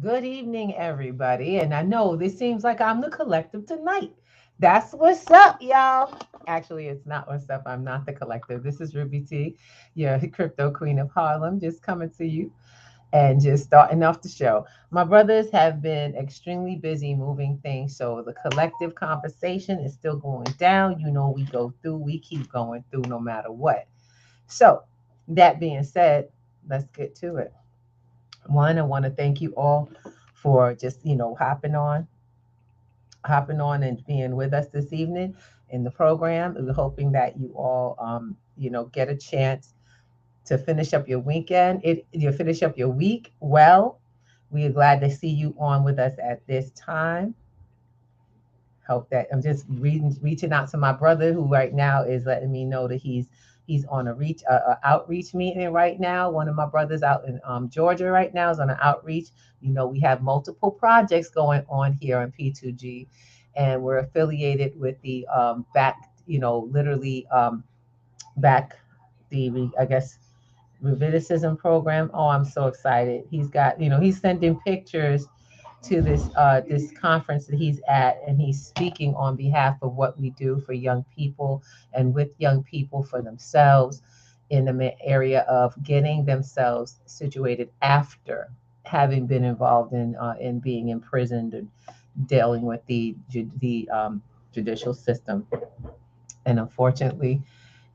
Good evening, everybody. And I know this seems like I'm the collective tonight. That's what's up, y'all. Actually, it's not what's up. I'm not the collective. This is Ruby T, your crypto queen of Harlem, just coming to you and just starting off the show. My brothers have been extremely busy moving things, so the collective conversation is still going down. You know, we go through, we keep going through no matter what. So, that being said, let's get to it. One, I want to thank you all for just, hopping on and being with us this evening in the program. We're hoping that you all, get a chance to finish up your weekend. You finish up your week well. We are glad to see you on with us at this time. Hope that reaching out to my brother who right now is letting me know that he's on a outreach meeting right now. One of my brothers out in Georgia right now is on an outreach. You know, we have multiple projects going on here on P2G, and we're affiliated with the back, literally back I guess reviticism program. Oh, I'm so excited. He's got, he's sending pictures to this conference that he's at, and he's speaking on behalf of what we do for young people and with young people for themselves in the area of getting themselves situated after having been involved in being imprisoned and dealing with the judicial system. And unfortunately,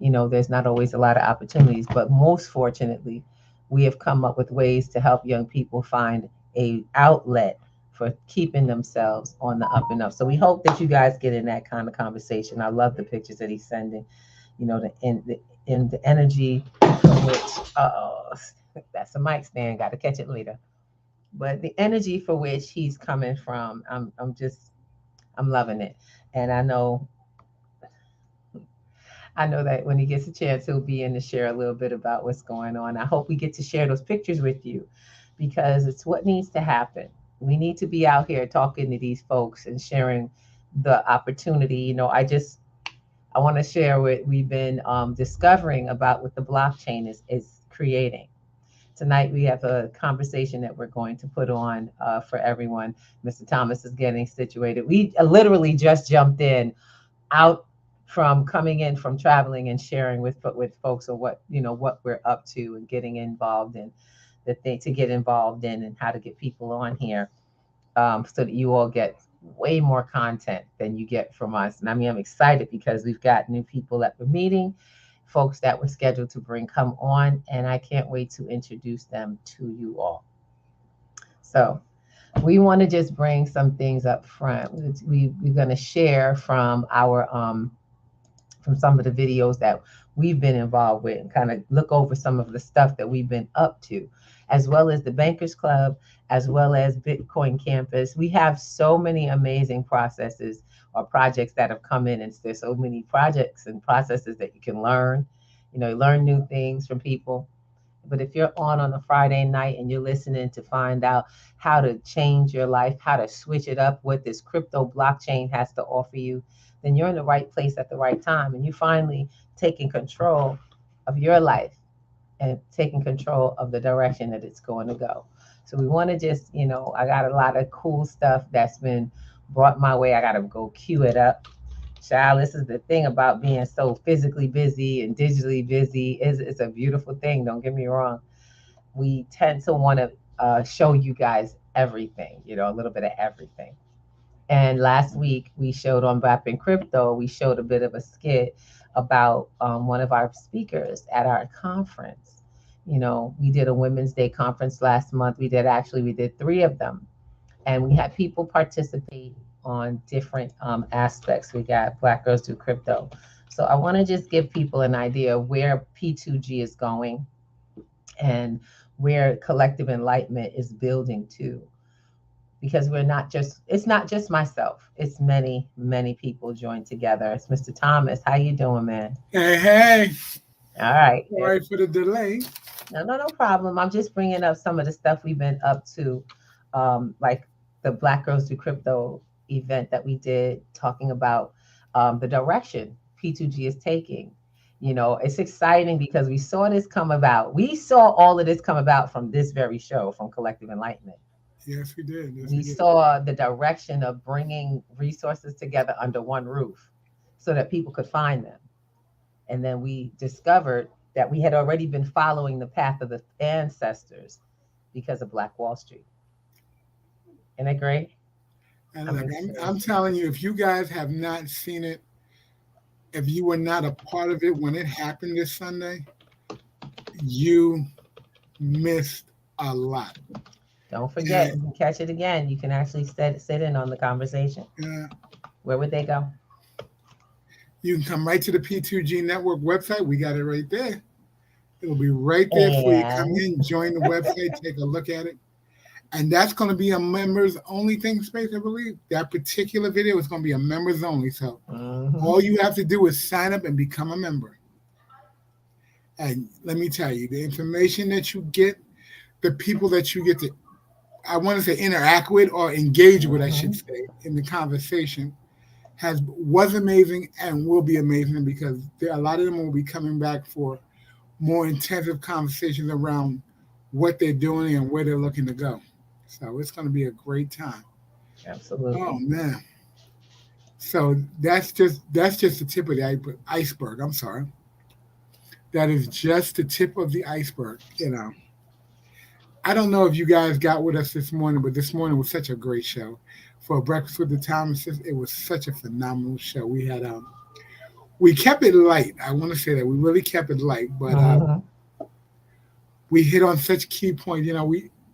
there's not always a lot of opportunities, but most fortunately, we have come up with ways to help young people find a outlet for keeping themselves on the up and up. So we hope that you guys get in that kind of conversation. I love the pictures that he's sending, the energy from which, that's a mic stand, got to catch it later. But the energy for which he's coming from, I'm loving it. And I know that when he gets a chance, he'll be in to share a little bit about what's going on. I hope we get to share those pictures with you because it's what needs to happen. We need to be out here talking to these folks and sharing the opportunity. I want to share what we've been discovering about what the blockchain is creating. Tonight, we have a conversation that we're going to put on for everyone. Mr. Thomas is getting situated. We literally just jumped in out from coming in from traveling and sharing with folks of what we're up to and getting involved in the thing to get involved in and how to get people on here, so that you all get way more content than you get from us. And I mean, I'm excited because we've got new people that we're meeting, folks that were scheduled to come on, and I can't wait to introduce them to you all. So we want to just bring some things up front. We're going to share from our from some of the videos that we've been involved with and kind of look over some of the stuff that we've been up to, as well as the Bankers Club, as well as Bitcoin Campus. We have so many amazing processes or projects that have come in, and there's so many projects and processes that you can learn. Learn new things from people. But if you're on a Friday night and you're listening to find out how to change your life, how to switch it up, what this crypto blockchain has to offer you, then you're in the right place at the right time. And you finally taking control of your life and taking control of the direction that it's going to go. So we want to just, I got a lot of cool stuff that's been brought my way. I got to go queue it up. Child, this is the thing about being so physically busy and digitally busy. It's a beautiful thing. Don't get me wrong. We tend to want to show you guys everything, a little bit of everything. And last week we showed on Bap in Crypto, we showed a bit of a skit about one of our speakers at our conference. We did a Women's Day conference last month. We did 3 of them. And we had people participate on different aspects. We got Black Girls Do Crypto. So I want to just give people an idea of where P2G is going and where collective enlightenment is building to. Because it's not just myself. It's many, many people joined together. It's Mr. Thomas. How you doing, man? Hey. All right. Sorry for the delay. No problem. I'm just bringing up some of the stuff we've been up to, like the Black Girls Do Crypto event that we did, talking about the direction P2G is taking. It's exciting because we saw this come about. We saw all of this come about from this very show, from Collective Enlightenment. Yes, we did. Yes, We we did. saw the direction of bringing resources together under one roof so that people could find them. And then we discovered that we had already been following the path of the ancestors because of Black Wall Street. Isn't that great? I And look, mean, I'm seriously. telling you, if you guys have not seen it, if you were not a part of it when it happened this Sunday, you missed a lot. Don't forget, And you can catch it again. You can actually sit in on the conversation. uh, Where would they go? you can come right to the P2G Network website. We got it right there. It'll be right there for you. Come And in, join the website, take a look at it. And that's going to be a members only thing space, I believe. That particular video is going to be a members only. So mhm, all you have to do is sign up and become a member. And let me tell you, the information that you get, the people that you get to, I want to say interact with or engage with, I should mhm. say, in the conversation, was amazing and will be amazing because a lot of them will be coming back for more intensive conversations around what they're doing and where they're looking to go. So it's going to be a great time. Oh Absolutely. man! So that's just the tip of the iceberg. I'm sorry. That is just the tip of the iceberg. I don't know if you guys got with us this morning, but this morning was such a great show. For Breakfast with the Thomases, it was such a phenomenal show. We kept it light. I want to say that we really kept it light, but Mhm. we hit on such key points.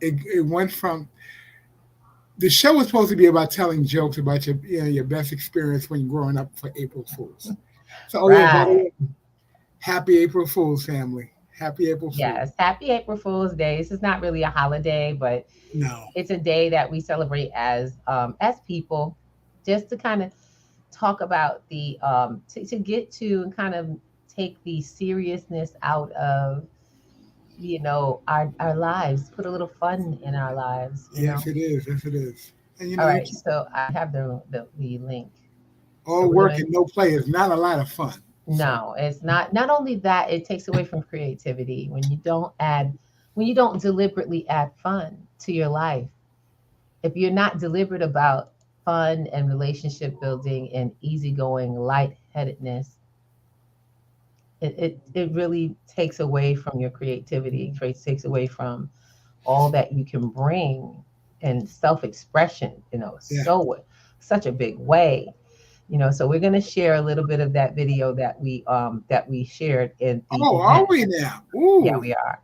It went from the show was supposed to be about telling jokes about your best experience when you're growing up for April Fools. So, oh yeah, by the Right. way, happy April Fools, family. Happy April Fools. Yes. Happy April Fool's Day. This is not really a holiday, but No, it's a day that we celebrate as people, just to kind of talk about the to get to and kind of take the seriousness out of our lives, put a little fun in our lives. yes it is. Yes it is. And All you right, keep so I have the link. So all we're work gonna and no play is not a lot of fun. So no, it's not only that, it takes away from creativity when you don't deliberately add fun to your life. If you're not deliberate about fun and relationship building and easygoing lightheadedness, it really takes away from your creativity. It takes away from all that you can bring and self-expression, yeah. such a big way. So we're going to share a little bit of that video that we shared in the Oh, are event. we now? Yeah, Ooh, we are.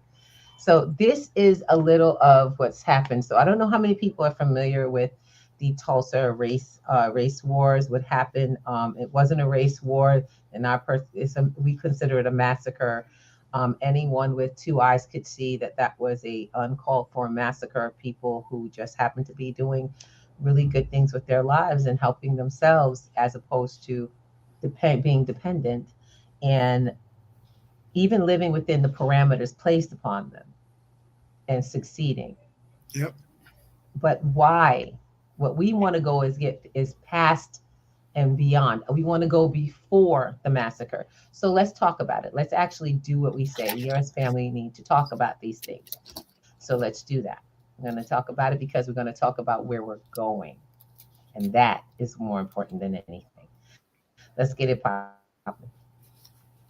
So this is a little of what's happened. So I don't know how many people are familiar with the Tulsa race wars. What happened? It wasn't a race war, and we consider it a massacre. Anyone with two eyes could see that that was a uncalled for massacre of people who just happened to be doing really good things with their lives and helping themselves, as opposed to being dependent and even living within the parameters placed upon them and succeeding. yep. But why? What we want to go is past and beyond. We want to go before the massacre. So let's talk about it. Let's actually do what we say. We as family need to talk about these things. So let's do that. We're going to talk about it because we're going to talk about where we're going. And that is more important than anything. Let's get it popping.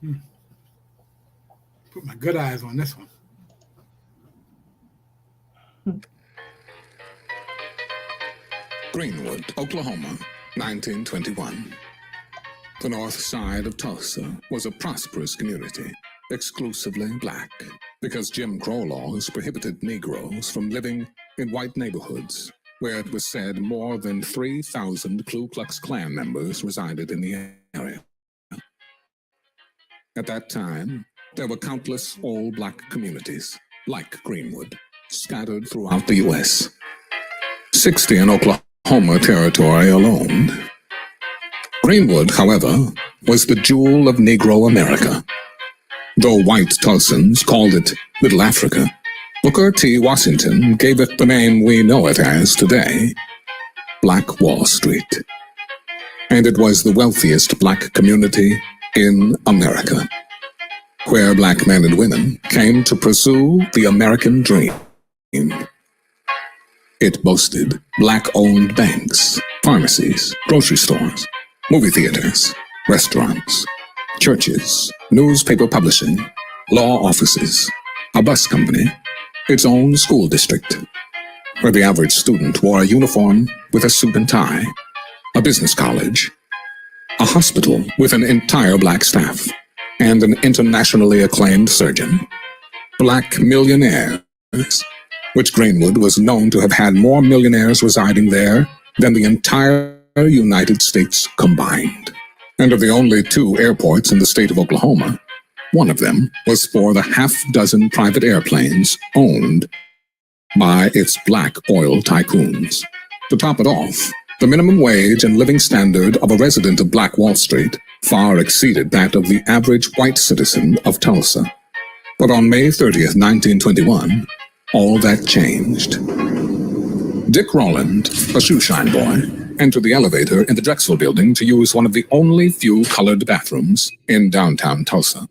Hmm. Put my good eyes on this one. Greenwood, Oklahoma, 1921. The north side of Tulsa was a prosperous community, exclusively black, because Jim Crow laws prohibited Negroes from living in white neighborhoods, where it was said more than 3,000 Ku Klux Klan members resided in the area. At that time, there were countless all-black communities, like Greenwood, scattered throughout the U.S. 60 in Oklahoma Territory alone. Greenwood, however, was the jewel of Negro America. Though white Tulsans called it Middle Africa, Booker T. Washington gave it the name we know it as today, Black Wall Street. And it was the wealthiest black community in America, where black men and women came to pursue the American dream. It boasted black-owned banks, pharmacies, grocery stores, movie theaters, restaurants, churches, newspaper publishing, law offices, a bus company, its own school district, where the average student wore a uniform with a suit and tie, a business college, a hospital with an entire black staff, and an internationally acclaimed surgeon. Black millionaires, which Greenwood was known to have had more millionaires residing there than the entire United States combined. And of the only 2 airports in the state of Oklahoma, one of them was for the half-dozen private airplanes owned by its black oil tycoons. To top it off, the minimum wage and living standard of a resident of Black Wall Street far exceeded that of the average white citizen of Tulsa. But on May 30th, 1921, all that changed. Dick Rowland, a shoeshine boy, entered the elevator in the Drexel building to use one of the only few colored bathrooms in downtown Tulsa.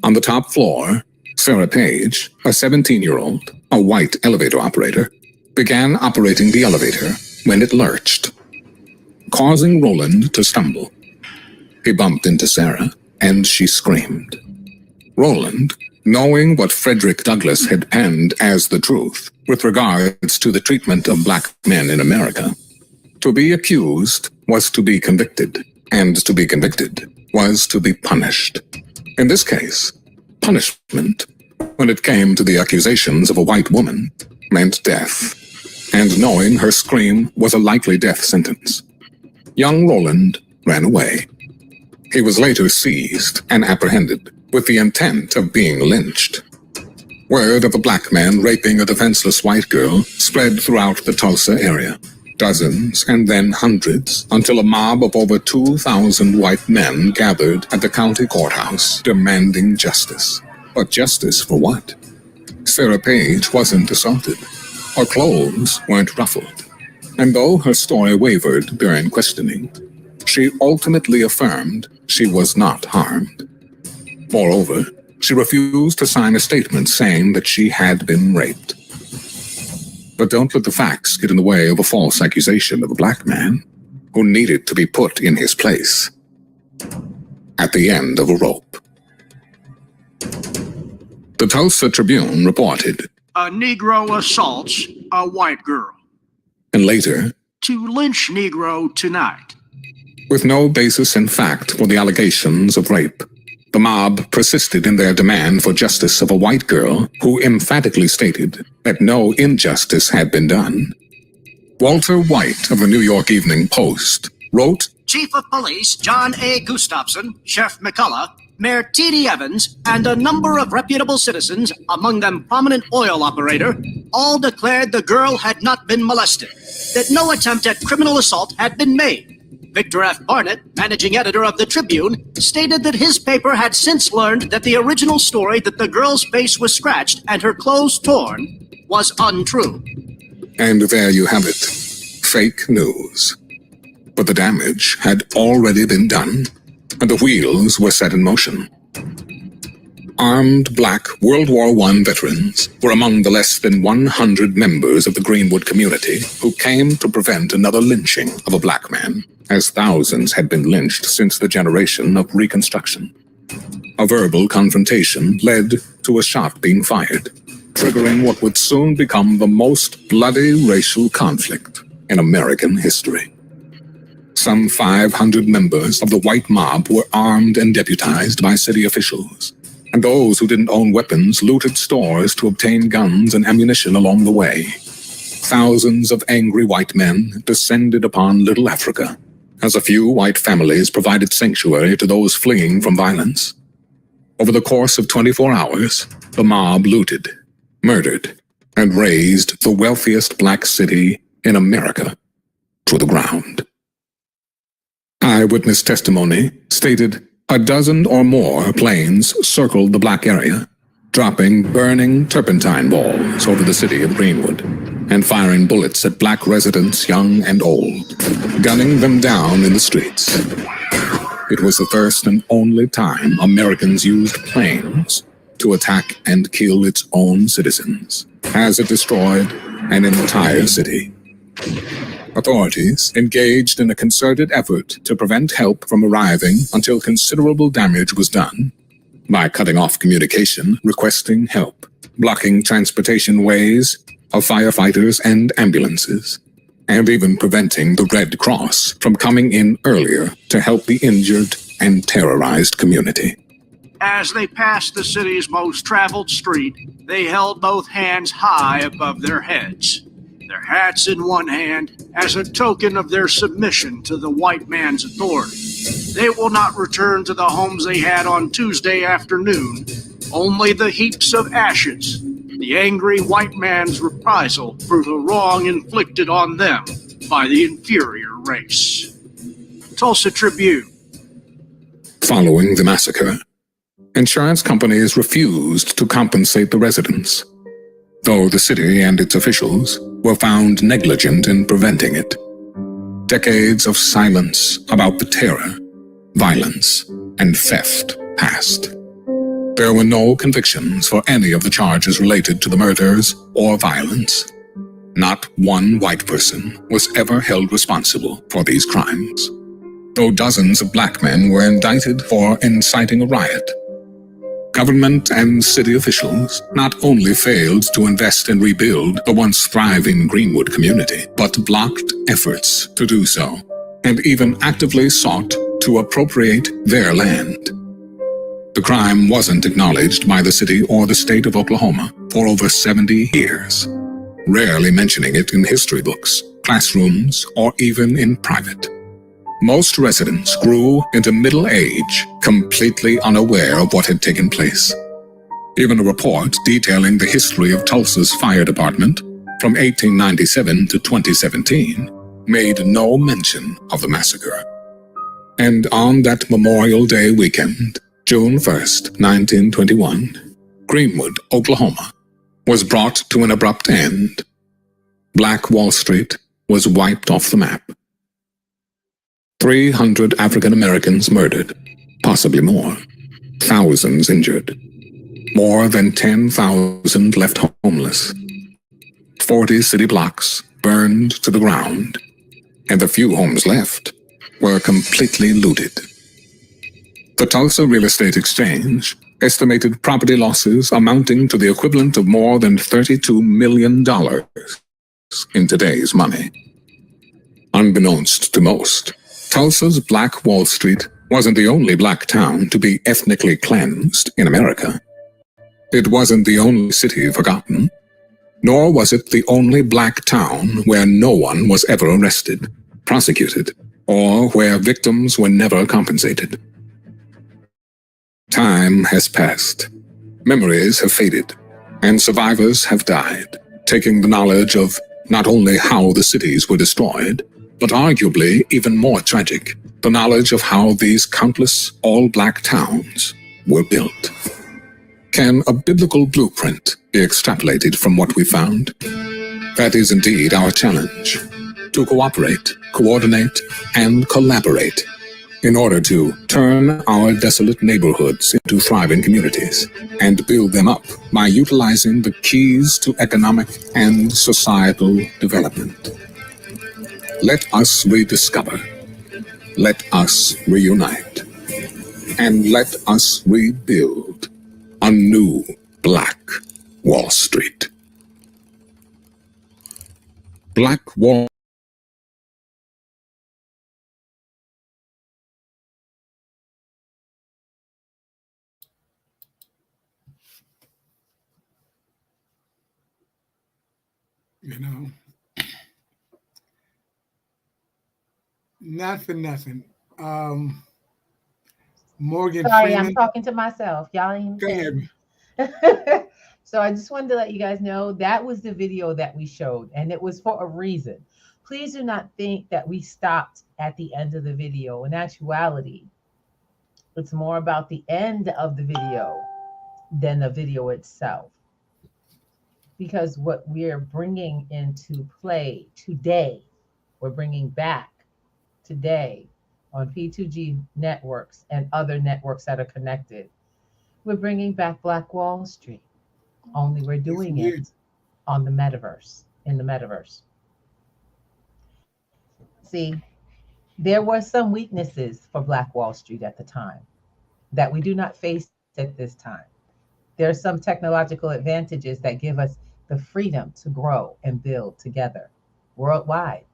On the top floor, Sarah Page, a 17-year-old, a white elevator operator, began operating the elevator when it lurched, causing Rowland to stumble. He bumped into Sarah, and she screamed. Rowland, knowing what Frederick Douglass had penned as the truth with regards to the treatment of black men in America, to be accused was to be convicted, and to be convicted was to be punished. In this case, punishment, when it came to the accusations of a white woman, meant death, and knowing her scream was a likely death sentence. Young Rowland ran away. He was later seized and apprehended with the intent of being lynched. Word of a black man raping a defenseless white girl spread throughout the Tulsa area. Dozens and then hundreds, until a mob of over 2,000 white men gathered at the county courthouse demanding justice. But justice for what? Sarah Page wasn't assaulted. Her clothes weren't ruffled. And though her story wavered during questioning, she ultimately affirmed she was not harmed. Moreover, she refused to sign a statement saying that she had been raped. But don't let the facts get in the way of a false accusation of a black man who needed to be put in his place at the end of a rope. The Tulsa Tribune reported, "A Negro assaults a white girl. and later, To lynch Negro tonight." with no basis in fact for the allegations of rape, the mob persisted in their demand for justice of a white girl who emphatically stated that no injustice had been done. Walter White of the New York Evening Post wrote, Chief of Police John A. Gustafson, Sheriff McCullough, Mayor T.D. Evans, and a number of reputable citizens, among them prominent oil operator, all declared the girl had not been molested, that no attempt at criminal assault had been made. Victor F. Barnett, managing editor of the Tribune, stated that his paper had since learned that the original story that the girl's face was scratched and her clothes torn was untrue. and there you have it, fake news. But the damage had already been done, and the wheels were set in motion. Armed black World War I veterans were among the less than 100 members of the Greenwood community who came to prevent another lynching of a black man, as thousands had been lynched since the generation of Reconstruction. A verbal confrontation led to a shot being fired, triggering what would soon become the most bloody racial conflict in American history. Some 500 members of the white mob were armed and deputized by city officials, and those who didn't own weapons looted stores to obtain guns and ammunition along the way. Thousands of angry white men descended upon Little Africa, as a few white families provided sanctuary to those fleeing from violence. Over the course of 24 hours, the mob looted, murdered, and razed the wealthiest black city in America to the ground. Eyewitness testimony stated a dozen or more planes circled the black area, dropping burning turpentine balls over the city of Greenwood, and firing bullets at black residents young and old, gunning them down in the streets. It was the first and only time Americans used planes to attack and kill its own citizens, as it destroyed an entire city. Authorities engaged in a concerted effort to prevent help from arriving until considerable damage was done by cutting off communication, requesting help, blocking transportation ways of firefighters and ambulances, and even preventing the Red Cross from coming in earlier to help the injured and terrorized community. As they passed the city's most traveled street, they held both hands high above their heads, their hats in one hand as a token of their submission to the white man's authority. They will not return to the homes they had on Tuesday afternoon, only the heaps of ashes, the angry white man's reprisal for the wrong inflicted on them by the inferior race. Tulsa Tribune. Following the massacre, insurance companies refused to compensate the residents, though the city and its officials were found negligent in preventing it. Decades of silence about the terror, violence, and theft passed. There were no convictions for any of the charges related to the murders or violence. Not one white person was ever held responsible for these crimes, though dozens of black men were indicted for inciting a riot. Government and city officials not only failed to invest and rebuild the once thriving Greenwood community, but blocked efforts to do so, and even actively sought to appropriate their land. The crime wasn't acknowledged by the city or the state of Oklahoma for over 70 years, rarely mentioning it in history books, classrooms, or even in private. Most residents grew into middle age, completely unaware of what had taken place. Even a report detailing the history of Tulsa's fire department from 1897 to 2017 made no mention of the massacre. And on that Memorial Day weekend, June 1st, 1921, Greenwood, Oklahoma, was brought to an abrupt end. Black Wall Street was wiped off the map. 300 African Americans murdered, possibly more, thousands injured, more than 10,000 left homeless, 40 city blocks burned to the ground, and the few homes left were completely looted. The Tulsa Real Estate Exchange estimated property losses amounting to the equivalent of more than $32 million in today's money. Unbeknownst to most, Tulsa's Black Wall Street wasn't the only black town to be ethnically cleansed in America. It wasn't the only city forgotten, nor was it the only black town where no one was ever arrested, prosecuted, or where victims were never compensated. Time has passed. Memories have faded, and survivors have died, taking the knowledge of not only how the cities were destroyed, but arguably even more tragic, the knowledge of how these countless all-black towns were built. Can a biblical blueprint be extrapolated from what we found? That is indeed our challenge, to cooperate, coordinate, and collaborate in order to turn our desolate neighborhoods into thriving communities and build them up by utilizing the keys to economic and societal development. Let us rediscover, let us reunite, and let us rebuild a new Black Wall Street. Black Wall You know, not for nothing. Morgan Sorry, I'm Freeman. talking to myself. Y'all ain't Go ahead. saying. So I just wanted to let you guys know that was the video that we showed, and it was for a reason. Please do not think that we stopped at the end of the video. In actuality, it's more about the end of the video than the video itself. Because what we're bringing into play today, we're bringing back today on P2G networks and other networks that are connected. We're bringing back Black Wall Street, only we're doing it on the metaverse. in the metaverse. See, there were some weaknesses for Black Wall Street at the time that we do not face at this time. There are some technological advantages that give us the freedom to grow and build together worldwide.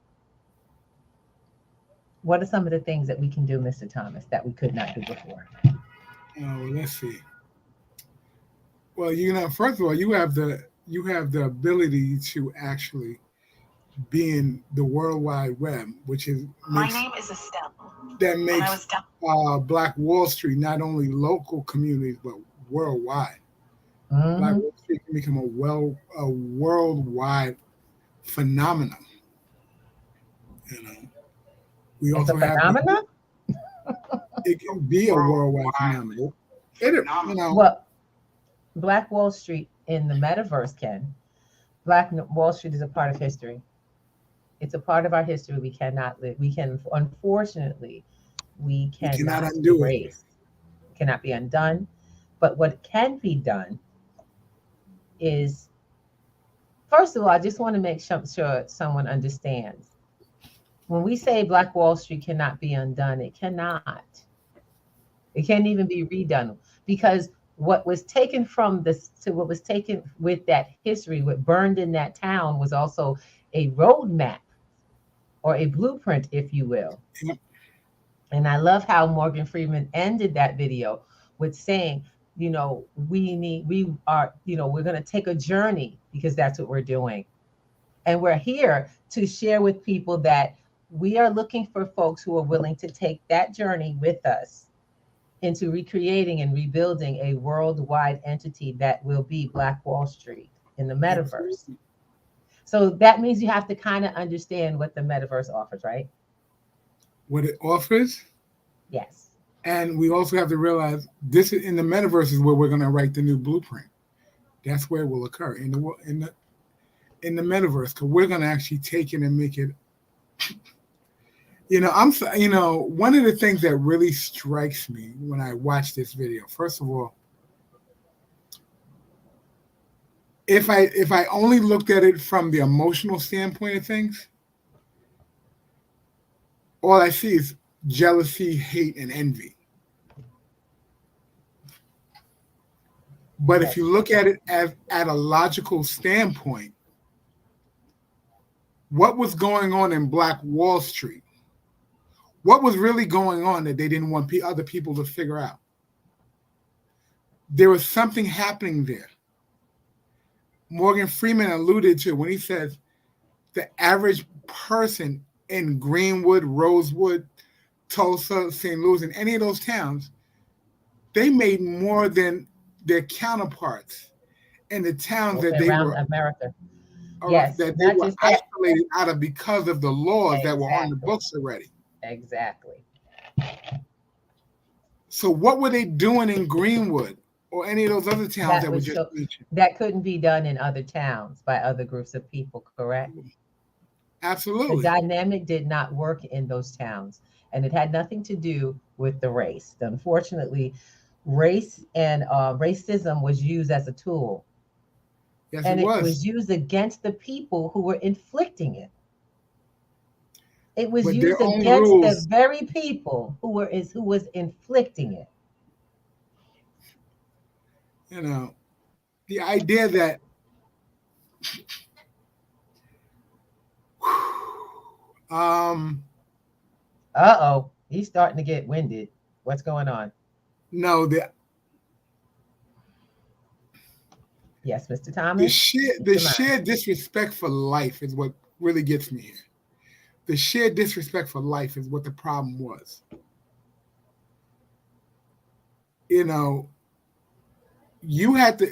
What are some of the things that we can do, Mr. Thomas, that we could not do before? Well, let's see. Well, first of all, you have the ability to actually be in the World Wide Web, which is My name is Estelle. that When I makes was down. Black Wall Street not only local communities but worldwide. Black Hmm. Wall Street can become a worldwide phenomenon. You know, we It's a also have the phenomenon. it can be a worldwide phenomenon. Well, Black Wall Street in the metaverse can. Black Wall Street is a part of history. It's a part of our history. We cannot live. We can, unfortunately, we we cannot cannot undo it. erase. It cannot be undone. But what can be done is, first of all, I just want to make sure someone understands. When we say Black Wall Street cannot be undone, it cannot. It can't even be redone because what was taken from this to what was taken with that history, what burned in that town was also a roadmap or a blueprint, if you will. Yep. And I love how Morgan Freeman ended that video with saying, we're going to take a journey because that's what we're doing. And we're here to share with people that we are looking for folks who are willing to take that journey with us into recreating and rebuilding a worldwide entity that will be Black Wall Street in the metaverse. Absolutely. So that means you have to kind of understand what the metaverse offers, right? What it offers, Yes. and we also have to realize this is in the metaverse is where we're going to write the new blueprint. That's where it will occur in the metaverse because we're going to actually take it and make it. One of the things that really strikes me when I watch this video, first of all, if I only looked at it from the emotional standpoint of things, all I see is jealousy, hate, and envy. But if you look at it at a logical standpoint, what was going on in Black Wall Street? What was really going on that they didn't want other people to figure out? There was something happening there. Morgan Freeman alluded to when he says the average person in Greenwood, Rosewood, Tulsa, St. Louis, and any of those towns, they made more than their counterparts in the towns that they Around were America. Yes. that they Not were just that. isolated out of because of the laws that were on the Exactly. books already. Exactly. So what were they doing in Greenwood or any of those other towns That that were was just so mentioned? that couldn't be done in other towns by other groups of people, correct? The Absolutely. dynamic did not work in those towns, and it had nothing to do with the race. Unfortunately, race and racism was used as a tool, Yes, it and it was. was used against the people who were inflicting it. It was But their used own against the rules, very people who was inflicting it. the idea that um Uh-oh, he's starting to get winded. What's going on? no, Yes, Mr. the Thomas. sheer Keep the in mind. sheer disrespect for life is what really gets me here. The sheer disrespect for life is what the problem was. You know,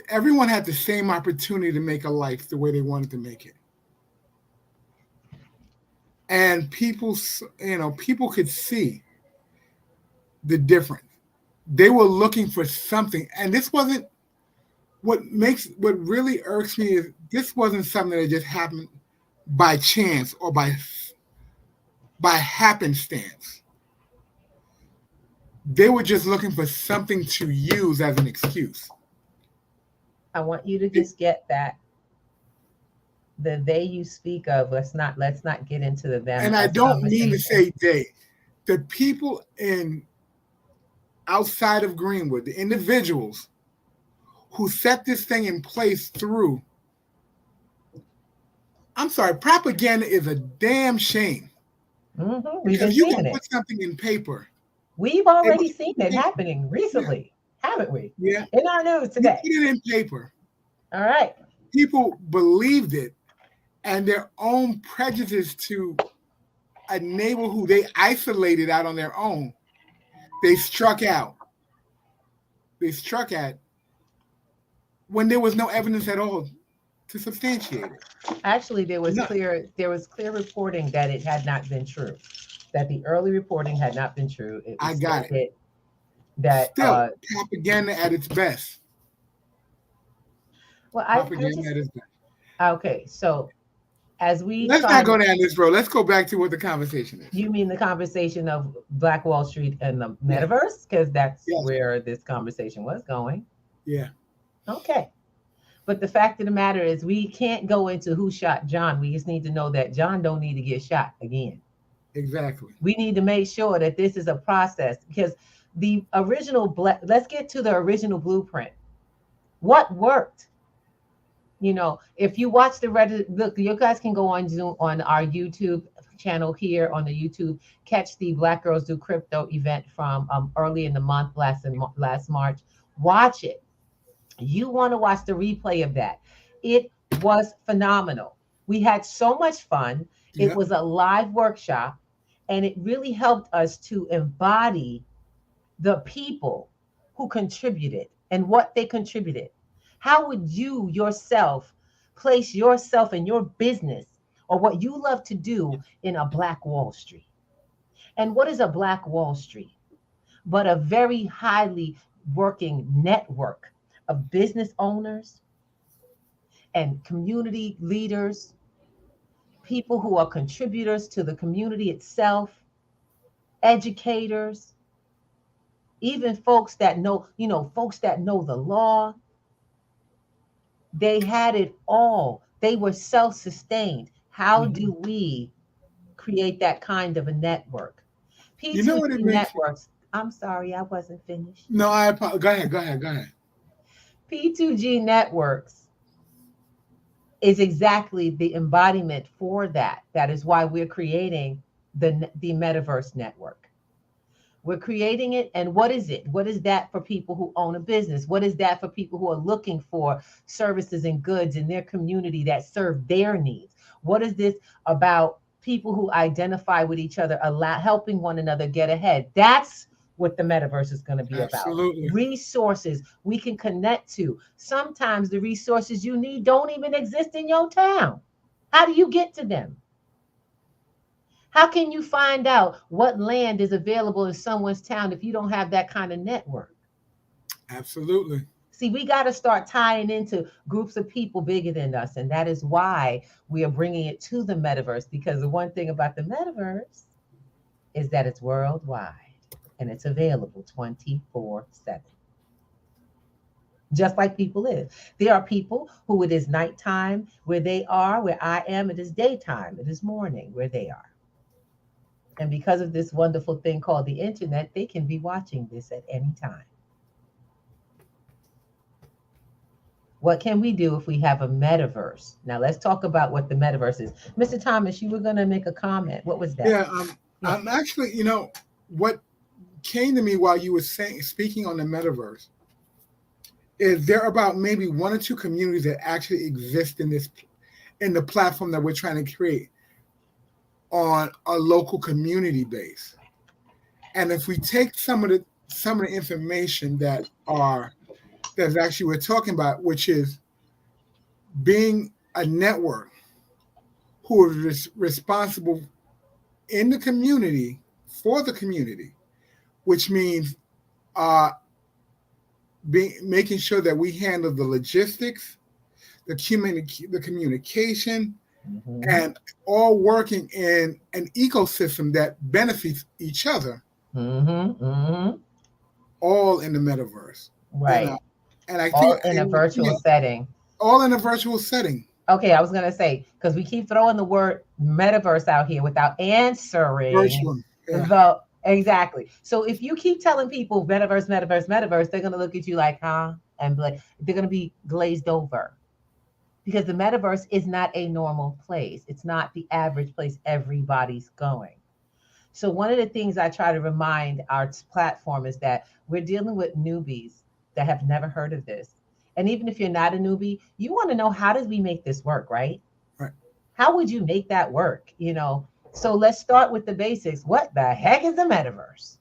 everyone had the same opportunity to make a life the way they wanted to make it. And people could see the difference. They were looking for something. And this wasn't what really irks me is this wasn't something that just happened by chance or by happenstance. They were just looking for something to use as an excuse. I want you to just get that. the they you speak of, let's not get into the them And I us don't mean to conversation. say they. The people in outside of Greenwood, the individuals who set this thing in place through, I'm sorry, propaganda is a damn shame We've been because you can seeing it. put something in paper. We've It already was seen in it paper. happening Yeah, recently, haven't we? yeah. In our news You put today. it in paper. All right. People believed it, and their own prejudice to a neighbor who they isolated out on their own, they struck out. They struck at when there was no evidence at all to substantiate it. Actually, there was None. clear reporting that it had not been true. That the early reporting had not been true. It was I got it. stated that Still, propaganda at its best. well, I Propaganda just at its best. okay. So as we Let's not try go to, down this road. Let's go back to what the conversation is. you mean the conversation of Black Wall Street and the Yeah. metaverse? Because that's Yes. where this conversation was going. Yeah. Okay. But the fact of the matter is, we can't go into who shot John. We just need to know that John don't need to get shot again. Exactly. We need to make sure that this is a process because the original, let's get to the original blueprint. What worked? You know, if you watch the Reddit, look, you guys can go on Zoom on our YouTube channel here on the YouTube, catch the Black Girls Do Crypto event from early in the month, last March. Watch it. You want to watch the replay of that. It was phenomenal. We had so much fun. It Yeah. was a live workshop, and it really helped us to embody the people who contributed and what they contributed. How would you yourself place yourself in your business or what you love to do in a Black Wall Street? And what is a Black Wall Street? But a very highly working network of business owners and community leaders, people who are contributors to the community itself, educators, even folks that know, folks that know the law. They had it all. They were self sustained. How Mhm. do we create that kind of a network? You know what it P2G makes you? networks. I'm sorry, I wasn't finished. No, I apologize. Go ahead. Go ahead. Go ahead. P2G networks is exactly the embodiment for that. That is why we're creating the Metaverse network. We're creating it. And what is it? What is that for people who own a business? What is that for people who are looking for services and goods in their community that serve their needs? What is this about people who identify with each other, helping one another get ahead? That's what the metaverse is going to be about. Absolutely. Resources we can connect to. Sometimes the resources you need don't even exist in your town. How do you get to them? How can you find out what land is available in someone's town if you don't have that kind of network? Absolutely. See, we got to start tying into groups of people bigger than us. And that is why we are bringing it to the metaverse. Because the one thing about the metaverse is that it's worldwide and it's available 24/7. Just like people live. There are people who it is nighttime where they are, where I am, it is daytime, it is morning where they are. And because of this wonderful thing called the internet, they can be watching this at any time. What can we do if we have a metaverse? Now let's talk about what the metaverse is. Mr. Thomas, you were going to make a comment. What was that? Yeah. Yeah. I'm actually, what came to me while you were speaking on the metaverse is there are about maybe one or two communities that actually exist in the platform that we're trying to create on a local community base. And if we take some of the information that's actually we're talking about, which is being a network who is responsible in the community for the community, which means making sure that we handle the logistics, the communication, and all working in an ecosystem that benefits each other, all in the metaverse. Right. And I All think in a virtual setting. all in a virtual setting. Okay, I was gonna say, because we keep throwing the word metaverse out here without answering Virtual. Yeah. the exactly. So if you keep telling people metaverse, metaverse, metaverse, they're gonna look at you like, huh? And be like, they're gonna be glazed over. Because the metaverse is not a normal place. It's not the average place everybody's going. So one of the things I try to remind our platform is that we're dealing with newbies that have never heard of this. And even if you're not a newbie, you want to know, how does we make this work, right? Right. How would you make that work? So let's start with the basics. What the heck is the metaverse?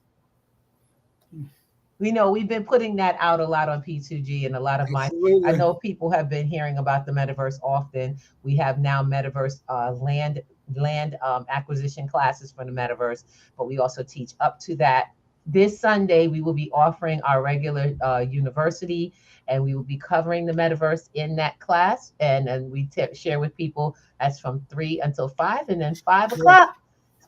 We've been putting that out a lot on P2G, and a lot of I Absolutely. know people have been hearing about the metaverse often. We have now metaverse land acquisition classes for the metaverse, but we also teach up to that. This Sunday, we will be offering our regular university, and we will be covering the metaverse in that class. And then we share with people that's from 3 until 5, and then 5 o'clock,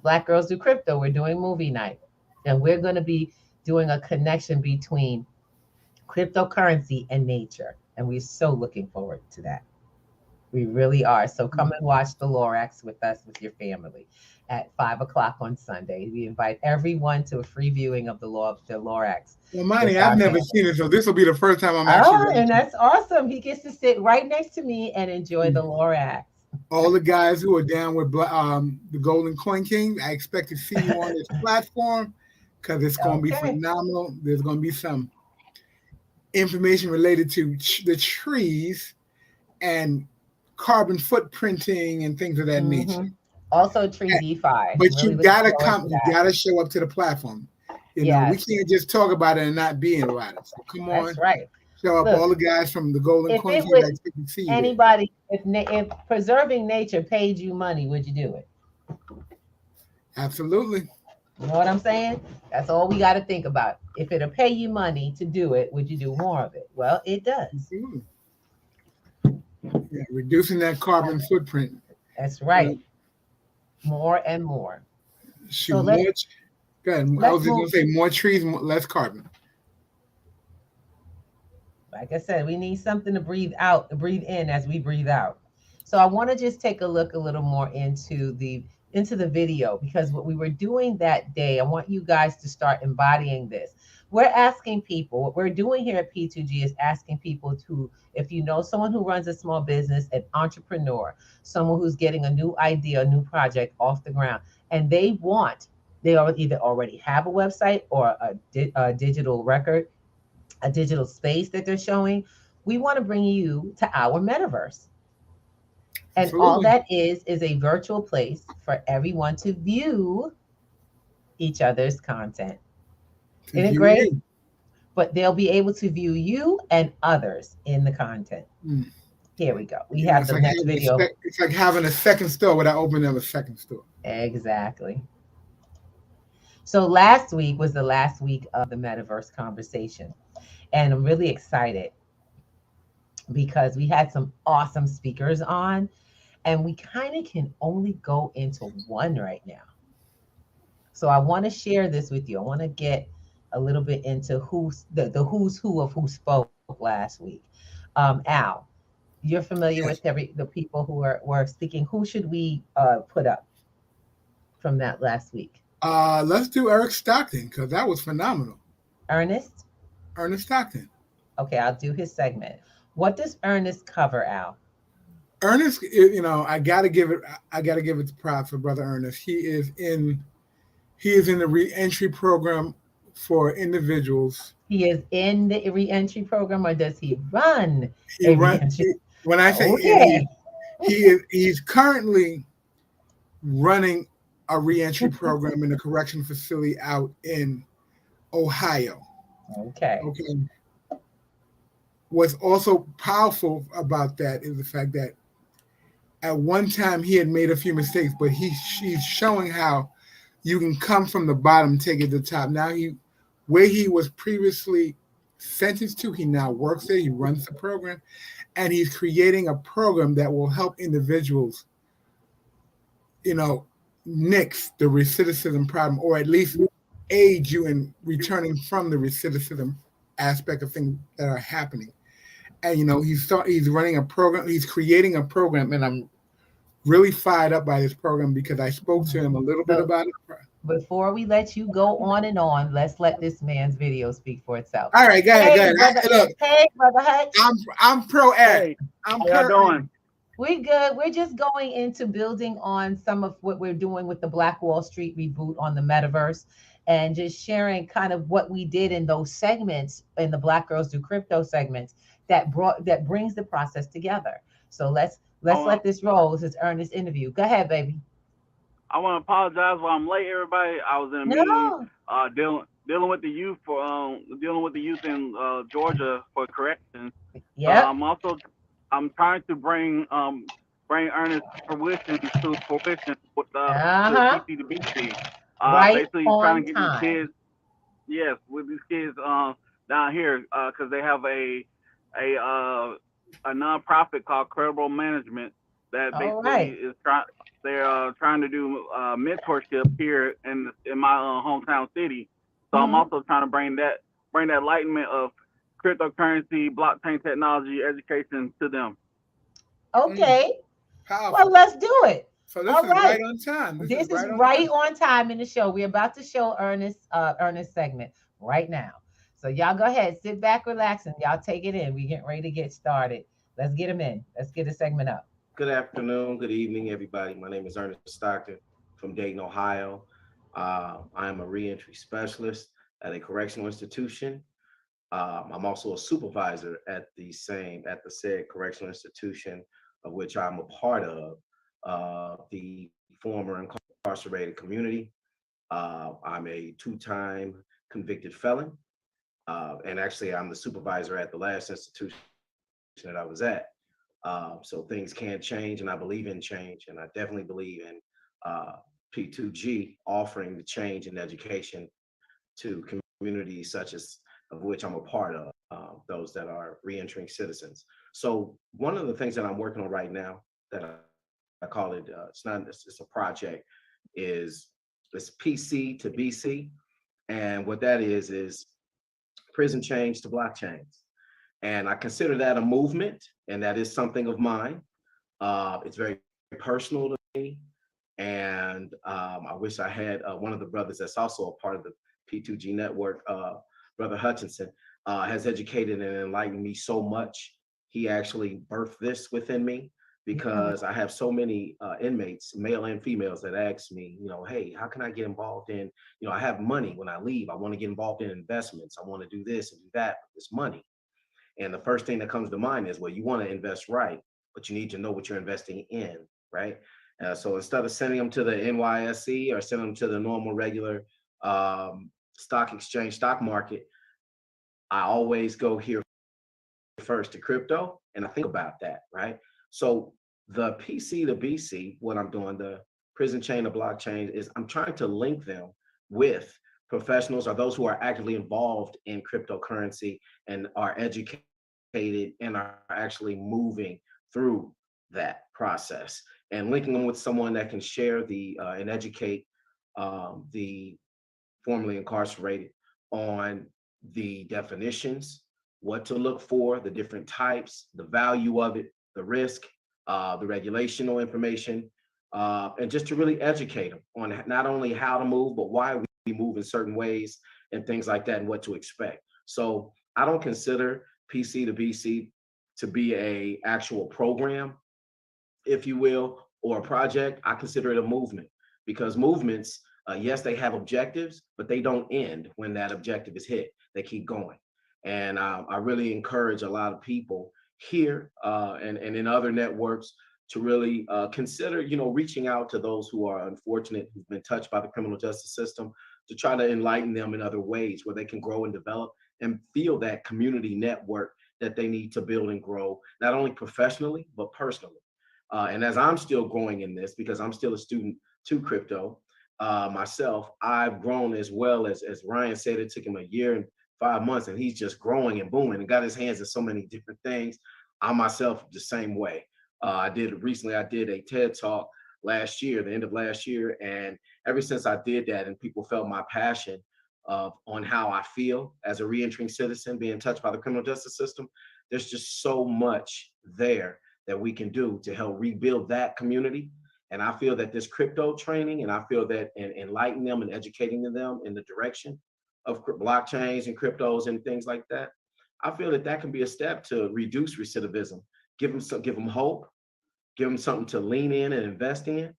Black Girls Do Crypto. We're doing movie night, and we're going to be doing a connection between cryptocurrency and nature. And we're so looking forward to that. We really are. So come and watch the Lorax with us, with your family, at 5 o'clock on Sunday. We invite everyone to a free viewing of the Lorax. Well, Monty, I've never seen it, so this will be the first time I'm actually watching. And that's awesome. He gets to sit right next to me and enjoy the Lorax. All the guys who are down with the Golden Coin King, I expect to see you on this platform, because it's going to be phenomenal. There's going to be some information related to the trees and carbon footprinting and things of that nature. Also, tree DeFi. But really, you gotta come. You gotta show up to the platform. We can't just talk about it and not be about it. So come on, that's right. Show up. Look, all the guys from the Golden Coin King. I expect to see you. Anybody, if preserving nature paid you money, would you do it? Absolutely. You know what I'm saying? That's all we got to think about. If it'll pay you money to do it, would you do more of it? Well, it does. Yeah, reducing that carbon footprint. That's right. More and more. Shoot, go ahead. I was just going to say more trees, less carbon. Like I said, we need something to breathe in as we breathe out. So I want to just take a look a little more into the video, because what we were doing that day, I want you guys to start embodying this. We're asking people, what we're doing here at P2G is asking people to, if you know someone who runs a small business, an entrepreneur, someone who's getting a new idea, a new project off the ground, and they either already have a website or a digital record, a digital space that they're showing, we want to bring you to our metaverse. And absolutely, all that is a virtual place for everyone to view each other's content. Isn't it great? But they'll be able to view you and others in the content. Here we go. We have the next video. It's like having a second store without opening up a second store. Exactly. So last week was the last week of the metaverse conversation. And I'm really excited because we had some awesome speakers on, and we kind of can only go into one right now. So I want to share this with you. I want to get a little bit into the who's who of who spoke last week. Al, you're familiar with the people who were speaking. Who should we put up from that last week? Let's do Eric Stockton, because that was phenomenal. Ernest Stockton. Okay, I'll do his segment. What does Ernest cover, Al? Ernest, I gotta give it the props for Brother Ernest. He is in the re-entry program for individuals. He is in the re-entry program, or does he run? When I say he's currently running a re-entry program in a correction facility out in Ohio. Okay. What's also powerful about that is the fact that at one time he had made a few mistakes, but he's showing how you can come from the bottom, take it to the top. Now where he was previously sentenced to, he now works there, he runs the program, and he's creating a program that will help individuals, nix the recidivism problem, or at least aid you in returning from the recidivism aspect of things that are happening. and he's running a program. He's creating a program, and I'm really fired up by this program because I spoke to him a little bit So about it. before we let you go on, let's let this man's video speak for itself. All right, go ahead, go Hey, ahead. brother. Look, Hey, brother Hutch. I'm pro Eric. Hey, I'm how y'all pro. doing? We good. We're just going into building on some of what we're doing with the Black Wall Street reboot on the metaverse and just sharing kind of what we did in those segments in the Black Girls Do Crypto segments that brings the process together. So I let's want let this roll. This is Ernest interview. Go ahead, baby. I want to apologize while I'm late, everybody. I was in a meeting, No. dealing with the youth for dealing with the youth in Georgia for corrections. But Yep. I'm trying to bring Ernest fruition with to the Uh-huh. PC to BC. Right Basically trying on to get these time. kids, yes, with these kids down here because they have a uh a nonprofit called Credible Management that All basically right. is trying to do mentorship here in my hometown city. So I'm Mm-hmm. also trying to bring that enlightenment of cryptocurrency, blockchain technology education to them. Mm, Okay. Well, powerful. let's do it. So this All is right. right on time. This is This is right on right time. on time in the show. We're about to show Ernest segment right now. So y'all go ahead, sit back, relax, and y'all take it in. We getting ready to get started. Let's get him in. Let's get the segment up. Good afternoon, good evening, everybody. My name is Ernest Stockton from Dayton, Ohio. I am a reentry specialist at a correctional institution. I'm also a supervisor at the said correctional institution of which I'm a part of, the former incarcerated community. I'm a two-time convicted felon, and actually I'm the supervisor at the last institution that I was at. So things can change, and I believe in change, and I definitely believe in uh, P2G offering the change in education to communities such as of which I'm a part of, those that are reentering citizens. So one of the things that I'm working on right now that I call it, it's a project, is it's PC to BC, and what that is prison change to blockchains. And I consider that a movement, and that is something of mine. It's very personal to me, and I wish I had one of the brothers that's also a part of the P2G network, Brother Hutchinson, has educated and enlightened me so much. He actually birthed this within me Mhm. because I have so many inmates, male and females, that ask me, hey, how can I get involved in, I have money when I leave. I want to get involved in investments. I want to do this and do that with this money. And the first thing that comes to mind is, well, you want to invest right, but you need to know what you're investing in, right? So instead of sending them to the NYSE or sending them to the normal, regular stock exchange, stock market, I always go here first to crypto, and I think about that, right? So the PC to BC, what I'm doing, the prison chain of blockchain, is I'm trying to link them with professionals or those who are actively involved in cryptocurrency and are educated and are actually moving through that process, and linking them with someone that can share and educate the formerly incarcerated on the definitions, what to look for, the different types, the value of it, the risk, the regulational information, and just to really educate them on not only how to move, but why we move in certain ways and things like that and what to expect. So I don't consider PC to BC to be a actual program, if you will, or a project. I consider it a movement, because movements, yes, they have objectives, but they don't end when that objective is hit. They keep going. And I really encourage a lot of people here and in other networks to really consider, reaching out to those who are unfortunate, who've been touched by the criminal justice system, to try to enlighten them in other ways where they can grow and develop and feel that community network that they need to build and grow, not only professionally, but personally. And as I'm still growing in this, because I'm still a student to crypto myself, I've grown as well. As Ryan said, it took him a year and 5 months, and he's just growing and booming and got his hands in so many different things. I myself the same way. I did a TED talk last year, the end of last year, and ever since I did that and people felt my passion on how I feel as a reentering citizen being touched by the criminal justice system. There's just so much there that we can do to help rebuild that community. And I feel that this crypto training, and I feel that in enlightening them and educating them in the direction of blockchains and cryptos and things like that, I feel that that can be a step to reduce recidivism, give them hope, give them something to lean in and invest in,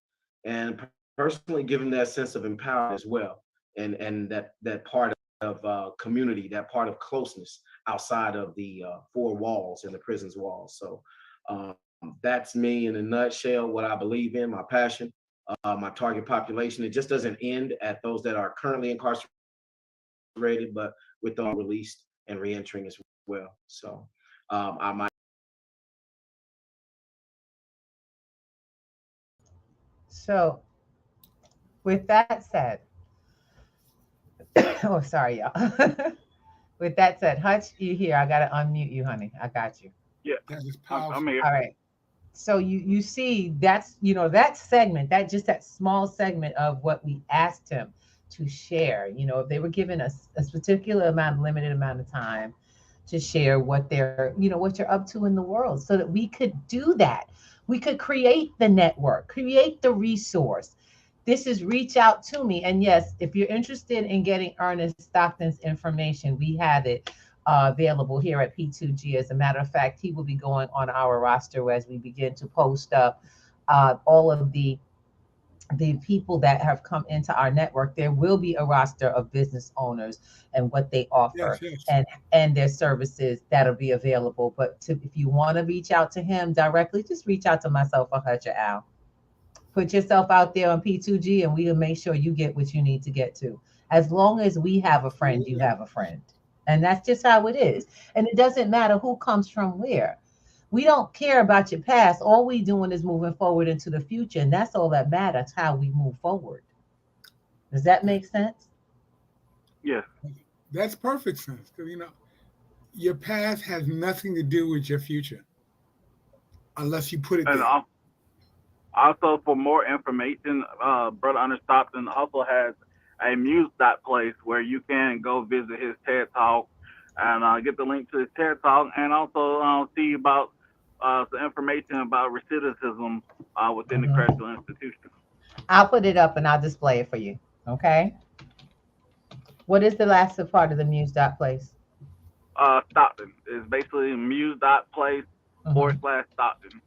and personally give them that sense of empowerment as well, and that part of community, that part of closeness outside of the four walls and the prison's walls. So that's me in a nutshell, what I believe in, my passion, my target population. It just doesn't end at those that are currently incarcerated, but with those released and reentering as well. So I might. So with that said, oh, sorry, y'all. With that said, Hutch, you here? I gotta unmute you, honey. I got you. Yeah, That is I'm powerful. here. All right. So you see that's that segment, that small segment of what we asked him to share. If they were given us a particular limited amount of time to share what what you're up to in the world, so that we could do that. We could create the network, create the resource. This is reach out to me. And yes, if you're interested in getting Ernest Stockton's information, we have it available here at P2G. As a matter of fact, he will be going on our roster as we begin to post up all of the people that have come into our network. There will be a roster of business owners and what they offer, Yes. and their services that'll be available. But if you want to reach out to him directly, just reach out to myself or Hutch or Al. Put yourself out there on P2G, and we'll make sure you get what you need to get to. As long as we have a friend, you have a friend. And that's just how it is. And it doesn't matter who comes from where. We don't care about your past. All we doing is moving forward into the future. And that's all that matters, how we move forward. Does that make sense? Yes. That's perfect sense. Because your past has nothing to do with your future unless you put it And there. also, for more information, Brother Under Stockton also has a muse.place where you can go visit his TED Talk and get the link to his TED Talk, and also see about some information about recidivism within the Mhm. correctional institution. I'll put it up and I'll display it for you. Okay. What is the last part of the muse dot place? Stockton is basically muse.place Mhm. forward slash Stockton.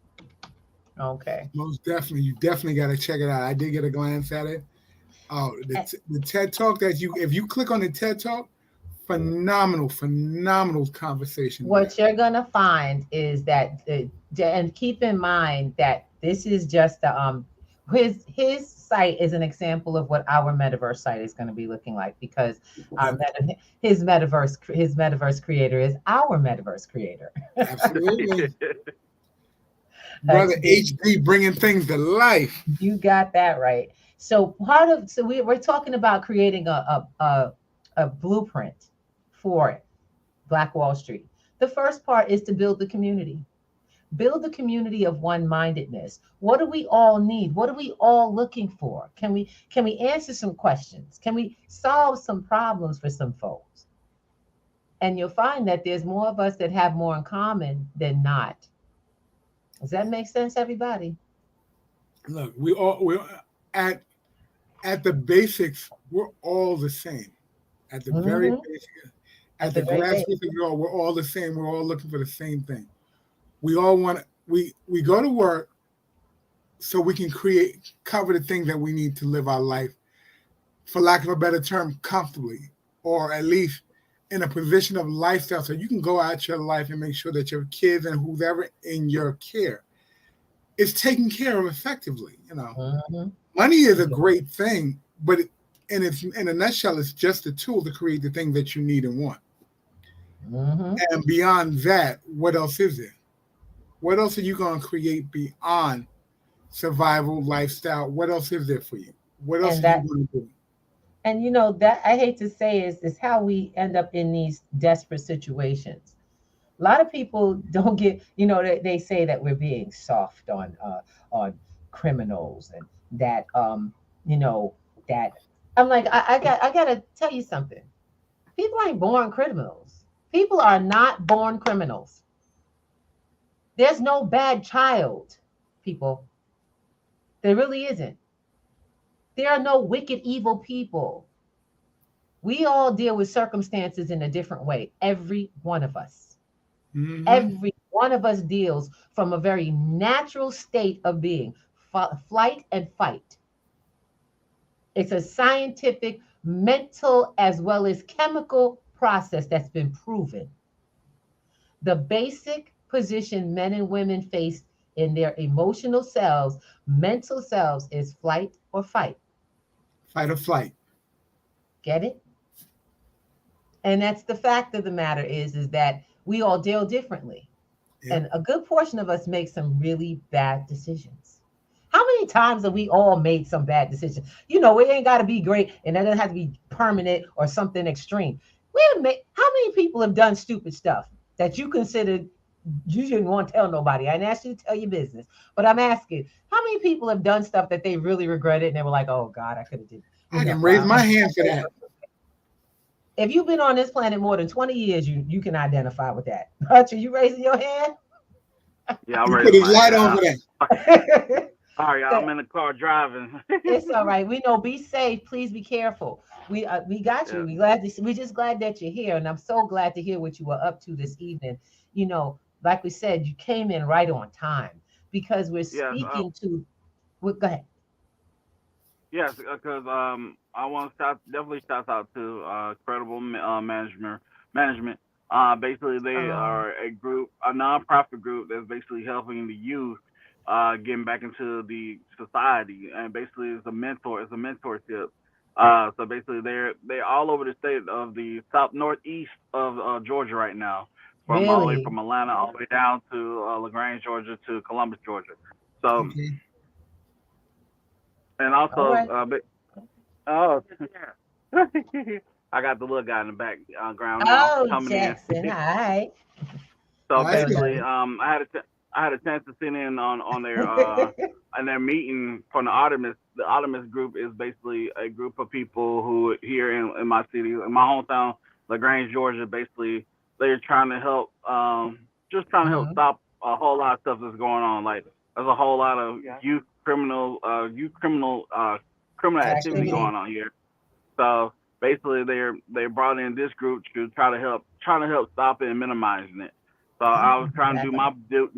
Okay. Most definitely, you definitely got to check it out. I did get a glance at it. Oh, And the TED Talk if you click on the TED Talk, phenomenal conversation there. what you're gonna find is that, and keep in mind that this is just the his site is an example of what our metaverse site is going to be looking like, because Yep, his metaverse creator is our metaverse creator. absolutely, brother. HD. HD bringing things to life. You got that right. So we're talking about creating a blueprint for Black Wall Street. The first part is to build the community. Build the community of one-mindedness. What do we all need? What are we all looking for? Can we answer some questions? Can we solve some problems for some folks? And you'll find that there's more of us that have more in common than not. Does that make sense, everybody? Look, we're at at the basics. We're all the same. At the very Hmm. basic, At at the the very base. grassroots of it all, we're all the same. We're all looking for the same thing. We all want we go to work so we can cover the things that we need to live our life, for lack of a better term, comfortably, or at least in a position of lifestyle, so you can go out your life and make sure that your kids and whoever in your care is taken care of effectively. Hmm. Money is a great thing, but in a nutshell, it's just a tool to create the thing that you need and want. Hmm. And beyond that, what else is there? What else are you going to create beyond survival, lifestyle? What else is there for you? What else And are you that, going to do? and that I hate to say is how we end up in these desperate situations. A lot of people don't get, they say that we're being soft on criminals, and that you know that I'm like, I gotta tell you something. People ain't born criminals. People are not born criminals. There's no bad child, people. There really isn't. There are no wicked, evil people. We all deal with circumstances in a different way. Every one of us. Mm-hmm. Every one of us deals from a very natural state of being, flight and fight. It's a scientific, mental, as well as chemical process that's been proven. The basic position men and women face in their emotional selves, mental selves, is flight or fight. Fight or flight. Get it? And that's the fact of the matter is that we all deal differently. Yep. And a good portion of us make some really bad decisions. How many times have we all made some bad decisions? You know, it ain't got to be great and it doesn't have to be permanent or something extreme. How many people have done stupid stuff that you considered you didn't want to tell nobody? I didn't ask you to tell your business, but I'm asking, how many people have done stuff that they really regretted and they were like, oh God, I could have did, I can raise my hand for that. If you've been on this planet more than 20 years, you can identify with that. Hutch, are you raising your hand? Yeah, I'm You ready put to his find light out. on for that. Sorry, I'm in the car driving. It's all right. We know. Be safe. Please be careful. We got you. Yeah. We're just glad that you're here, and I'm so glad to hear what you were up to this evening. You know, like we said, you came in right on time because we're Yes. speaking to. Well, go ahead. Yes, because I want to definitely shout out to Credible Management. Basically, they Um, are a group, a nonprofit group that's basically helping the youth getting back into the society, and basically it's a mentor. It's a mentorship. So basically, they're all over the state of the south northeast of Georgia right now, from all the way really? from Atlanta all the way down to LaGrange, Georgia, to Columbus, Georgia. So Okay. and All also right. oh, I got the little guy in the background now Oh, coming in. Jackson. Hi. So I Go see. basically, ahead. I had a chance to sit in on their meeting from the Artemis. The Artemis group is basically a group of people who here in my city, in my hometown, LaGrange, Georgia. Basically, they're trying to help, just trying to help Mhm. stop a whole lot of stuff that's going on. Like there's a whole lot of criminal activity Activity. going on here. So basically, they brought in this group to trying to help stop it and minimizing it. So I was trying to do Exactly.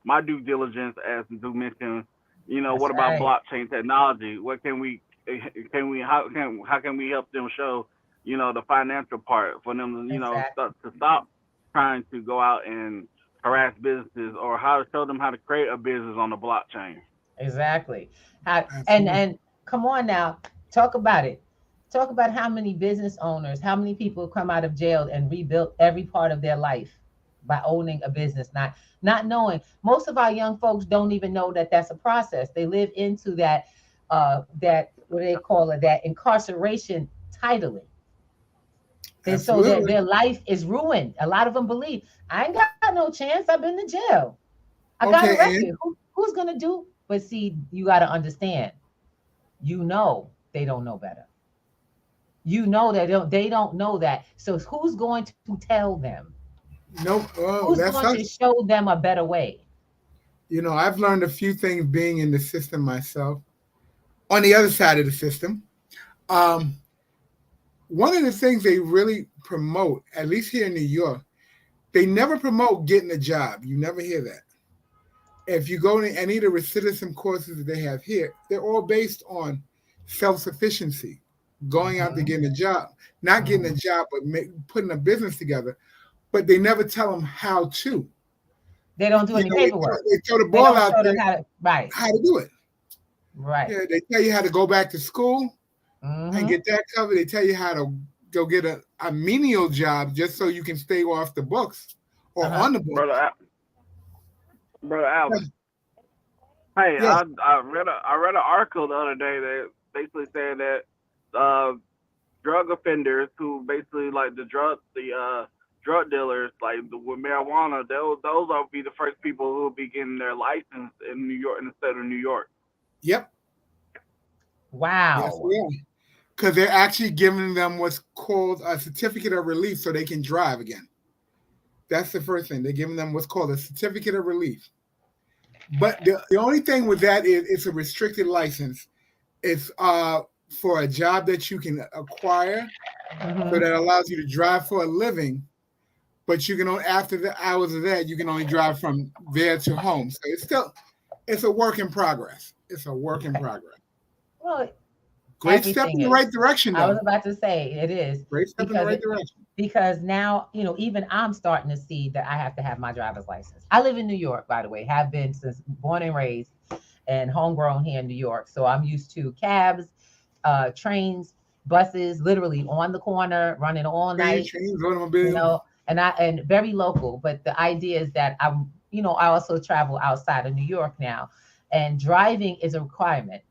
my due diligence as to mention, That's what about right. blockchain technology? What can we how can we help them show, the financial part for them to, Exactly. to stop trying to go out and harass businesses, or how to show them how to create a business on the blockchain. Exactly. How, Absolutely. and come on now, talk about it. Talk about how many business owners, how many people come out of jail and rebuilt every part of their life by owning a business, not knowing. Most of our young folks don't even know that that's a process. They live into that what do they call it, that incarceration titling. And so Absolutely. their life is ruined. A lot of them believe I ain't got no chance. I've been to jail. I got a Okay, record. and Who's gonna do? But see, you got to understand. You know they don't know better. You know they don't know that. So who's going to tell them? nope. Oh, Who's that's going to us. show them a better way? I've learned a few things being in the system myself. On the other side of the system, um, one of the things they really promote, at least here in New York, they never promote getting a job. You never hear that. If you go to any of the recidivism courses that they have here, they're all based on self-sufficiency, going out to Hmm. getting a job, not getting a Hmm. job, but putting a business together. But they never tell them how to. They don't do any They paperwork. throw the They ball don't out show them there how to. Right. how to do it. Right. Yeah, they tell you how to go back to school and Hmm. get that covered. They tell you how to go get a menial job just so you can stay off the books or Uh-huh. on the Brother books. Brother Alvin. Hey, Yes. I read an article the other day that basically saying that uh, drug offenders who basically like drug dealers like with marijuana, those will be the first people who will be getting their license in New York, in the state of New York. Yep. Yes, Wow. we are. Because they're actually giving them what's called a certificate of relief so they can drive again. That's the first thing. They're giving them what's called a certificate of relief. But the only thing with that is it's a restricted license. It's for a job that you can acquire, so that allows you to drive for a living. But you can only, after the hours of that, you can only drive from there to home. So it's a work in progress. It's a work in progress. Well, Great step in the right direction, though. I was about to say it is. Great step in the right direction. Because now, even I'm starting to see that I have to have my driver's license. I live in New York, by the way, have been since born and raised and homegrown here in New York. So I'm used to cabs, trains, buses, literally on the corner, running all night. Trains, automobiles. And very local. But the idea is that I also travel outside of New York now, and driving is a requirement.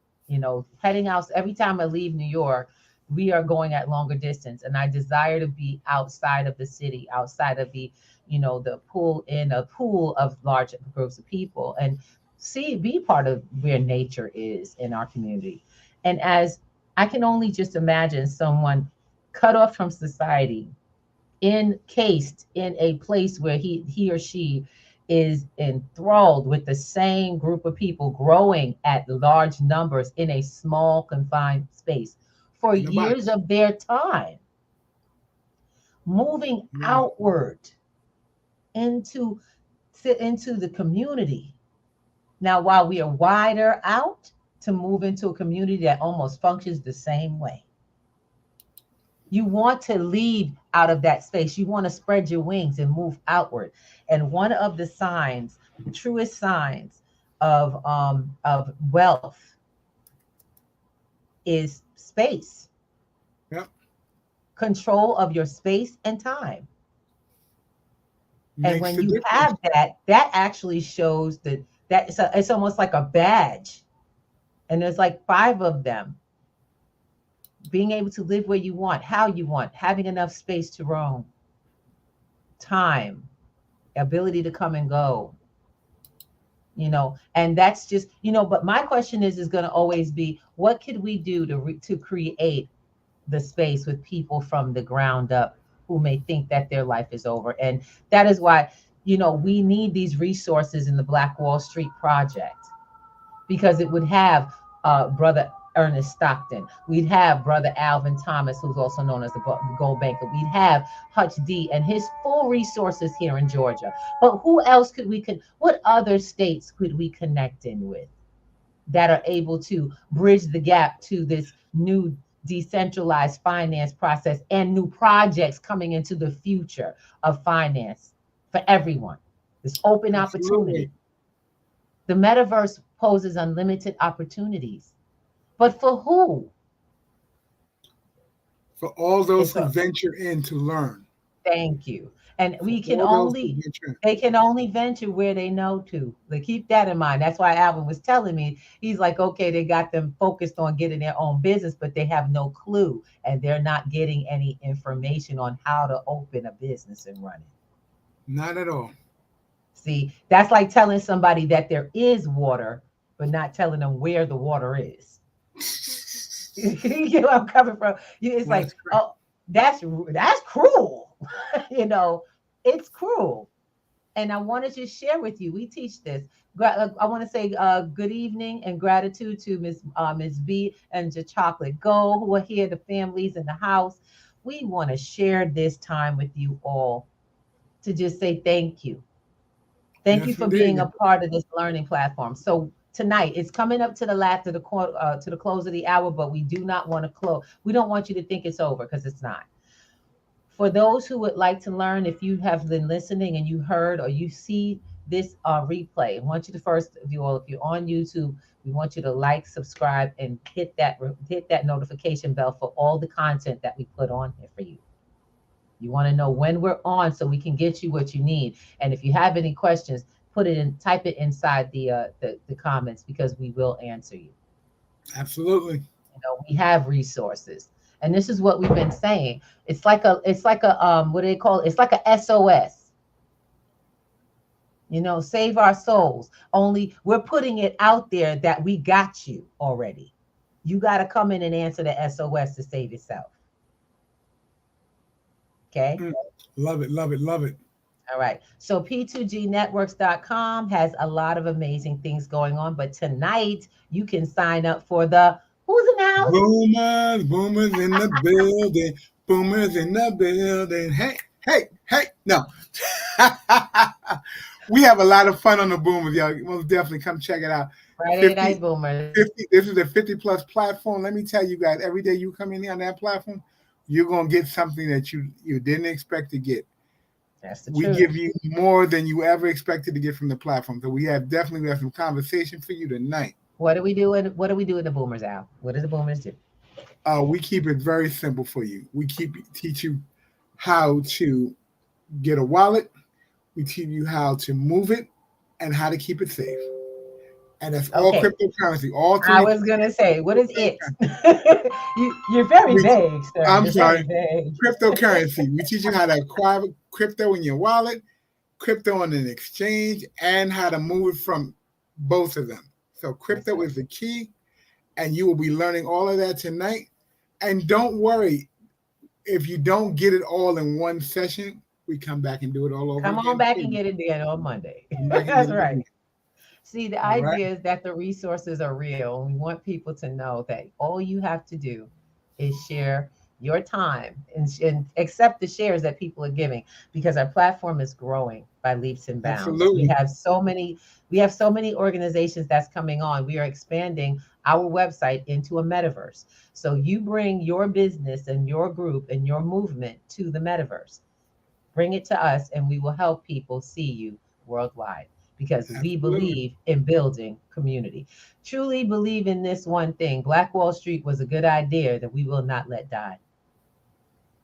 Heading out every time I leave New York, we are going at longer distance, and I desire to be outside of the city, outside of the pool in a pool of large groups of people, and be part of where nature is in our community. And as I can only just imagine someone cut off from society, encased in a place where he or she is enthralled with the same group of people, growing at large numbers in a small confined space for years of their time, moving outward into the community. Now, while we are wider out, to move into a community that almost functions the same way. You want to leave out of that space. You want to spread your wings and move outward. And one of the signs, the truest signs of wealth, is space. Yep. Control of your space and time. Makes and when you have that actually shows that it's almost like a badge. And there's like 5 of them. Being able to live where you want, how you want, having enough space to roam, time, ability to come and go, and that's just, but my question is going to always be, what could we do to create the space with people from the ground up who may think that their life is over? And that is why, we need these resources in the Black Wall Street Project, because it would have Brother Ernest Stockton. We'd have Brother Alvin Thomas, who's also known as the Gold Banker. We'd have Hutch D and his full resources here in Georgia. But who else what other states could we connect in with that are able to bridge the gap to this new decentralized finance process and new projects coming into the future of finance for everyone? This open opportunity. The metaverse poses unlimited opportunities. But for who? For all those who venture in to learn. Thank you. And they can only venture where they know to. Like, keep that in mind. That's why Alvin was telling me, he's like, okay, they got them focused on getting their own business, but they have no clue, and they're not getting any information on how to open a business and run it. Not at all. See, that's like telling somebody that there is water, but not telling them where the water is. You get where I'm coming from? It's like, oh, that's cruel. It's cruel. And I want to just share with you, we teach this. I want to say good evening and gratitude to Ms. B and the Chocolate Gold, who are here, the families in the house. We want to share this time with you all to just say thank you. Thank you for being a part of this learning platform. So tonight, it's coming up to the close of the hour, but we do not want to close. We don't want you to think it's over, because it's not. For those who would like to learn, if you have been listening and you heard or you see this replay, I want you to first of all, if you're on YouTube, we want you to like, subscribe, and hit that notification bell for all the content that we put on here for you. You want to know when we're on so we can get you what you need. And if you have any questions, type it inside the comments, because we will answer you. Absolutely. We have resources, and this is what we've been saying. It's like a what do they call it? It's like a SOS. Save our souls. Only we're putting it out there that we got you already. You got to come in and answer the SOS to save yourself. Okay. Love it, love it, love it. All right. So P2Gnetworks.com has a lot of amazing things going on. But tonight you can sign up for the Who's in the House? Boomers, boomers in the building. Boomers in the building. Hey, hey, hey. No. We have a lot of fun on the Boomers, y'all. Most definitely come check it out. Friday Night Boomers. 50, this is a 50 plus platform. Let me tell you guys, every day you come in here on that platform, you're going to get something that you didn't expect to get. That's the We truth. give you more than you ever expected to get from the platform. So we have some conversation for you tonight. What do we do in the Boomers, Al? What do the Boomers do? We keep it very simple for you. We teach you how to get a wallet. We teach you how to move it and how to keep it safe. And that's all cryptocurrency. All three. I was gonna say, what is it? You're very vague, sir. I'm sorry. Cryptocurrency. We teach you how to acquire crypto in your wallet, crypto on an exchange, and how to move it from both of them. So crypto is the key, and you will be learning all of that tonight. And don't worry, if you don't get it all in one session, we come back and do it all over again. Come on back and get it again on Monday. That's right. See, the idea is that the resources are real. We want people to know that all you have to do is share your time and accept the shares that people are giving, because our platform is growing by leaps and bounds. Absolutely. We have so many organizations that's coming on. We are expanding our website into a metaverse. So you bring your business and your group and your movement to the metaverse. Bring it to us and we will help people see you worldwide, because we believe in building community. Truly believe in this one thing. Black Wall Street was a good idea that we will not let die.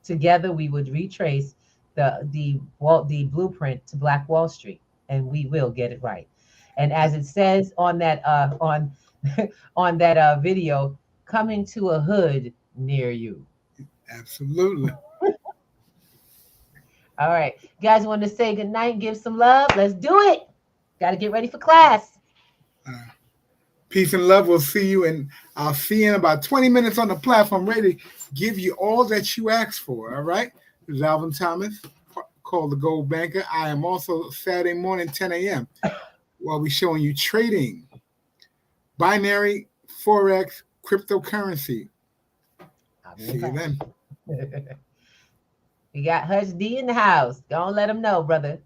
Together, we would retrace the blueprint to Black Wall Street, and we will get it right. And as it says on that on that video, coming to a hood near you. Absolutely. All right, you guys want to say good night, give some love? Let's do it. Got to get ready for class. Peace and love. We'll see you, and I'll see you in about 20 minutes on the platform, ready to give you all that you asked for. All right. This is Alvin Thomas, called the Gold Banker. I am also Saturday morning, 10 a.m. while we're showing you trading, binary, forex, cryptocurrency. See you then. We got Hush D in the house. Don't let him know, brother.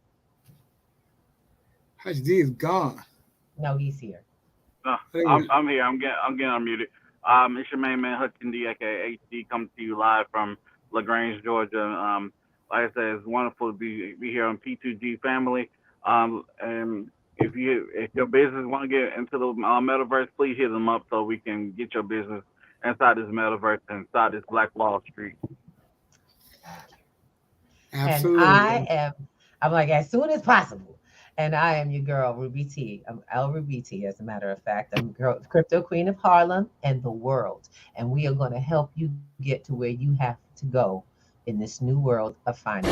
Hush D is gone. No, he's here. I'm here. I'm getting unmuted. It's your main man, Hudson D, aka HD, coming to you live from LaGrange, Georgia. Like I said, it's wonderful to be here on P2G family. And if your business want to get into the metaverse, please hit them up so we can get your business inside this metaverse and inside this Black Wall Street. Absolutely. And I'm like, as soon as possible. And I am your girl, Ruby T. I'm L Ruby T, as a matter of fact. I'm Crypto Queen of Harlem and the world. And we are going to help you get to where you have to go in this new world of finance.